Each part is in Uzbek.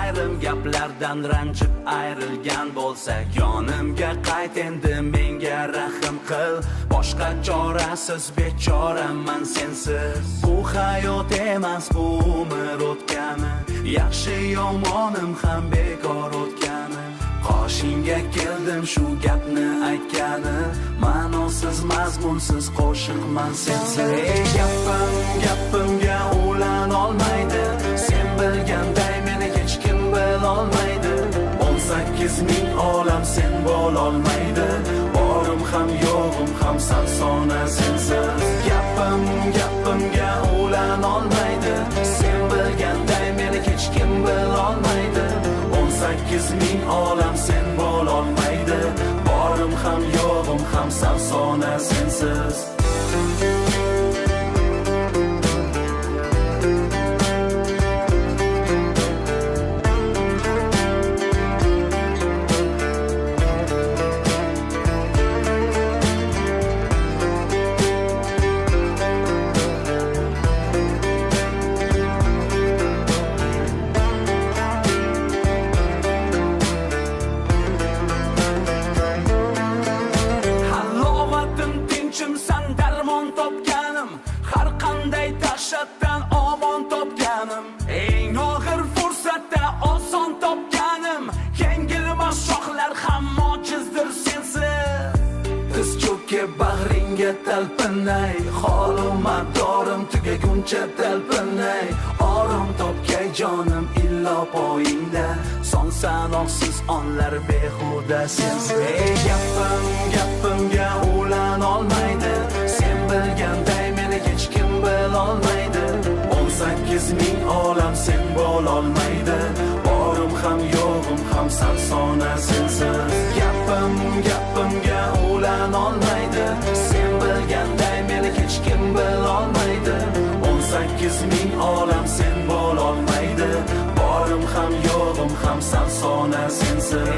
ayrim gaplardan ranjib ayrilgan bo'lsak, yonimga qayt endi, menga rahim qil. Boshqa chorasiz bechoraman sensiz. Bu hayot emas, bu umr o'tgani, yaxshi yomonim ham bekor o'tgani. Qoshingga keldim shu gapni aytgani, ma'nosiz mazmunsiz qo'shiqman sensiz. Gapimga ulan olmaydi, sen bilganday meni hech kim bilolmaydi. 18 ming olam sen bo'lolmaydi, borim ham yo'g'im ham sarsona sensiz. Gapimga ulan olmaydi, sen bilganday meni hech kim bilolmaydi. 18 ming olam sen bo'lolmaydi, borim ham yo'g'im ham sarsona sensiz. Sen darmon topganim, har qanday dahshatdan omon topganim, eng og'ir fursatda oson topganim, yengilmas shohlar ham mojizdir sensiz. Tiz cho'kib bag'ringga talpinay, holumat dorim tugaguncha talpinay. Orom topgay jonim illo poyingda, son sanoqsiz onlar behuda sensiz. Gapimga ulan olmaydi, sen bilganday meni hech kim bilolmaydi. 18 ming olam sen bo'lolmaydi, borim ham yo'g'im ham sarsona sensiz. Gapimga ulan olmaydi, sen bilganday meni hech kim bilolmaydi. 18 ming olam sen bo'lolmaydi, borim ham yo'g'im ham sarsona sensiz.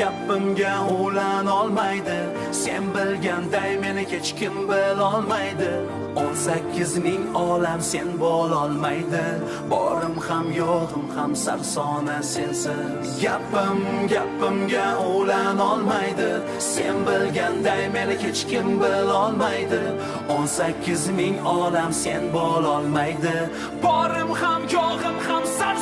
Gapimga ulan olmaydi, sen bilganday meni hech kim bilolmaydi. 18 ming olam sen bo'lolmaydi, borim ham yo'g'im ham sarsona sensiz. Gapimga ulan olmaydi, sen bilganday meni hech kim bilolmaydi. 18 ming olam sen bo'lolmaydi, borim ham yo'g'im ham sarsona